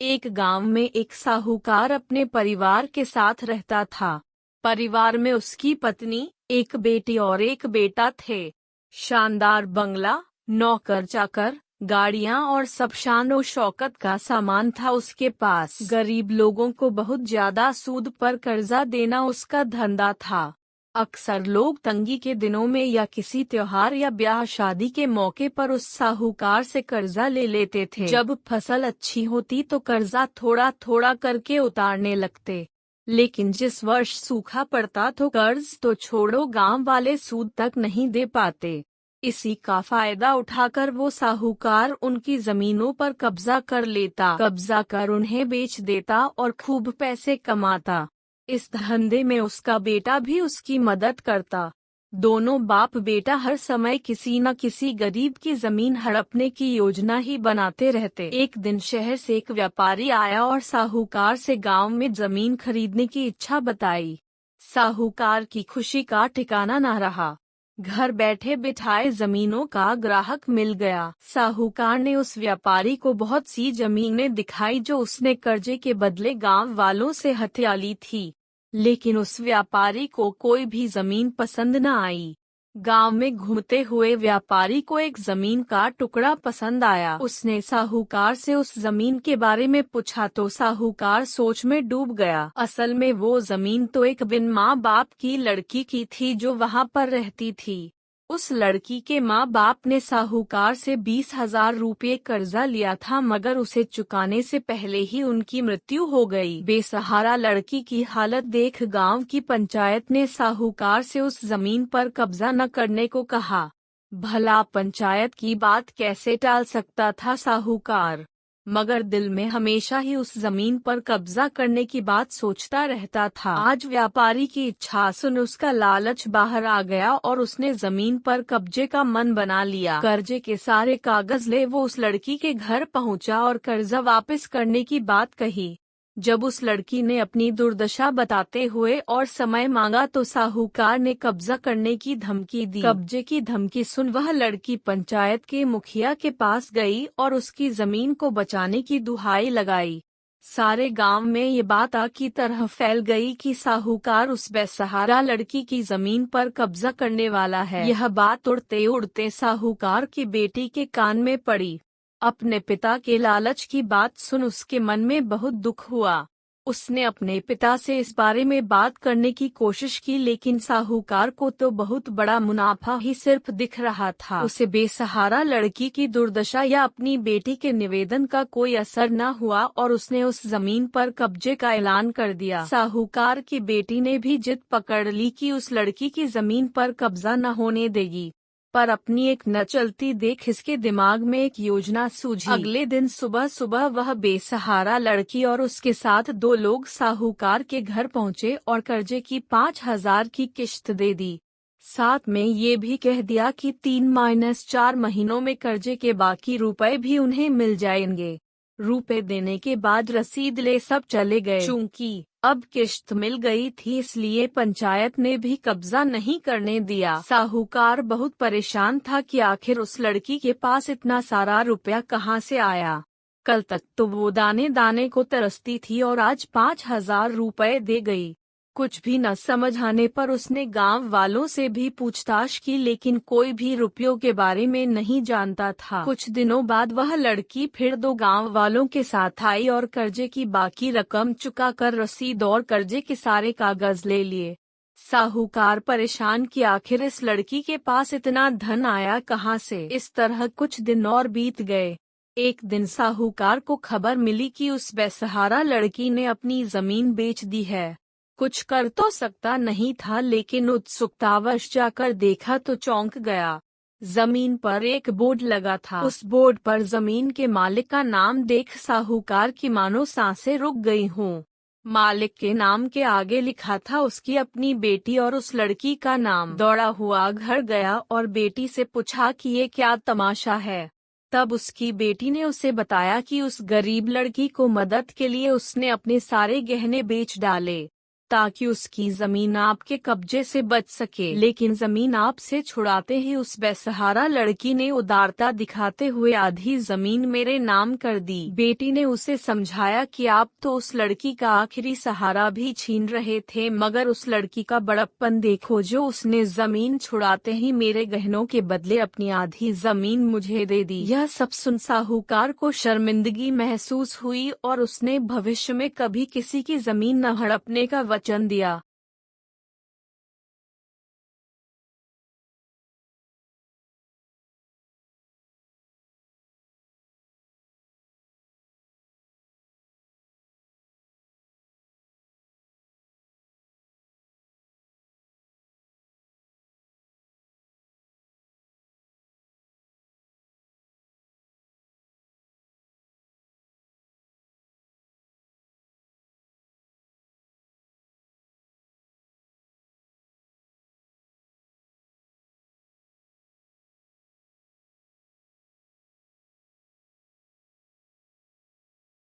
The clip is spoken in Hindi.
एक गांव में एक साहूकार अपने परिवार के साथ रहता था। परिवार में उसकी पत्नी, एक बेटी और एक बेटा थे। शानदार बंगला, नौकर चाकर, गाड़ियां और सब शान शौकत का सामान था उसके पास। गरीब लोगों को बहुत ज्यादा सूद पर कर्जा देना उसका धंधा था। अक्सर लोग तंगी के दिनों में या किसी त्योहार या ब्याह शादी के मौके पर उस साहूकार से कर्जा ले लेते थे। जब फसल अच्छी होती तो कर्जा थोड़ा थोड़ा करके उतारने लगते, लेकिन जिस वर्ष सूखा पड़ता तो कर्ज तो छोड़ो, गांव वाले सूद तक नहीं दे पाते। इसी का फायदा उठाकर वो साहूकार उनकी जमीनों पर कब्जा कर लेता, कब्जा कर उन्हें बेच देता और खूब पैसे कमाता। इस धंधे में उसका बेटा भी उसकी मदद करता। दोनों बाप बेटा हर समय किसी न किसी गरीब की जमीन हड़पने की योजना ही बनाते रहते। एक दिन शहर से एक व्यापारी आया और साहूकार से गांव में जमीन खरीदने की इच्छा बताई। साहूकार की खुशी का ठिकाना न रहा। घर बैठे बिठाए जमीनों का ग्राहक मिल गया। साहूकार ने उस व्यापारी को बहुत सी जमीनें दिखाई जो उसने कर्जे के बदले गांव वालों से हथिया ली थी, लेकिन उस व्यापारी को कोई भी जमीन पसंद न आई। गांव में घूमते हुए व्यापारी को एक जमीन का टुकड़ा पसंद आया। उसने साहूकार से उस जमीन के बारे में पूछा तो साहूकार सोच में डूब गया। असल में वो जमीन तो एक बिन माँ बाप की लड़की की थी जो वहां पर रहती थी। उस लड़की के माँ बाप ने साहूकार से 20,000 रुपये कर्जा लिया था, मगर उसे चुकाने से पहले ही उनकी मृत्यु हो गई। बेसहारा लड़की की हालत देख गांव की पंचायत ने साहूकार से उस जमीन पर कब्जा न करने को कहा। भला पंचायत की बात कैसे टाल सकता था साहूकार, मगर दिल में हमेशा ही उस जमीन पर कब्जा करने की बात सोचता रहता था। आज व्यापारी की इच्छा सुन उसका लालच बाहर आ गया और उसने जमीन पर कब्जे का मन बना लिया। कर्जे के सारे कागज ले वो उस लड़की के घर पहुंचा और कर्जा वापस करने की बात कही। जब उस लड़की ने अपनी दुर्दशा बताते हुए और समय मांगा तो साहूकार ने कब्जा करने की धमकी दी। कब्जे की धमकी सुन वह लड़की पंचायत के मुखिया के पास गई और उसकी जमीन को बचाने की दुहाई लगाई। सारे गांव में ये बात आग की तरह फैल गई कि साहूकार उस बेसहारा लड़की की जमीन पर कब्जा करने वाला है। यह बात उड़ते उड़ते साहूकार की बेटी के कान में पड़ी। अपने पिता के लालच की बात सुन उसके मन में बहुत दुख हुआ। उसने अपने पिता से इस बारे में बात करने की कोशिश की, लेकिन साहूकार को तो बहुत बड़ा मुनाफा ही सिर्फ दिख रहा था। उसे बेसहारा लड़की की दुर्दशा या अपनी बेटी के निवेदन का कोई असर न हुआ और उसने उस जमीन पर कब्जे का ऐलान कर दिया। साहूकार की बेटी ने भी जिद पकड़ ली कि उस लड़की की जमीन पर कब्जा न होने देगी, पर अपनी एक न चलती देख इसके दिमाग में एक योजना सूझी। अगले दिन सुबह सुबह वह बेसहारा लड़की और उसके साथ 2 लोग साहूकार के घर पहुंचे और कर्जे की 5,000 की किश्त दे दी। साथ में ये भी कह दिया कि 3-4 महीनों में कर्जे के बाकी रुपए भी उन्हें मिल जाएंगे। रुपए देने के बाद रसीद ले सब चले गए। चूंकि अब किश्त मिल गई थी इसलिए पंचायत ने भी कब्जा नहीं करने दिया। साहूकार बहुत परेशान था कि आखिर उस लड़की के पास इतना सारा रुपया कहाँ से आया। कल तक तो वो दाने दाने को तरसती थी और आज 5,000 रुपए दे गई। कुछ भी न समझ आने पर उसने गांव वालों से भी पूछताछ की, लेकिन कोई भी रुपयों के बारे में नहीं जानता था। कुछ दिनों बाद वह लड़की फिर 2 गांव वालों के साथ आई और कर्जे की बाकी रकम चुकाकर रसीद और कर्जे के सारे कागज ले लिए। साहूकार परेशान कि आखिर इस लड़की के पास इतना धन आया कहाँ से। इस तरह कुछ दिन और बीत गए। एक दिन साहूकार को खबर मिली कि उस बेसहारा लड़की ने अपनी जमीन बेच दी है। कुछ कर तो सकता नहीं था, लेकिन उत्सुकतावश जाकर देखा तो चौंक गया। जमीन पर एक बोर्ड लगा था। उस बोर्ड पर जमीन के मालिक का नाम देख साहूकार की मानो सांसें रुक गई हों। मालिक के नाम के आगे लिखा था उसकी अपनी बेटी और उस लड़की का नाम। दौड़ा हुआ घर गया और बेटी से पूछा कि ये क्या तमाशा है। तब उसकी बेटी ने उसे बताया कि उस गरीब लड़की को मदद के लिए उसने अपने सारे गहने बेच डाले। ताकि उसकी जमीन आपके कब्जे से बच सके। लेकिन जमीन आपसे छुड़ाते ही उस बेसहारा लड़की ने उदारता दिखाते हुए आधी जमीन मेरे नाम कर दी। बेटी ने उसे समझाया कि आप तो उस लड़की का आखिरी सहारा भी छीन रहे थे, मगर उस लड़की का बड़प्पन देखो जो उसने जमीन छुड़ाते ही मेरे गहनों के बदले अपनी आधी जमीन मुझे दे दी। यह सब सुन साहूकार को शर्मिंदगी महसूस हुई और उसने भविष्य में कभी किसी की जमीन न हड़पने का वचन दिया।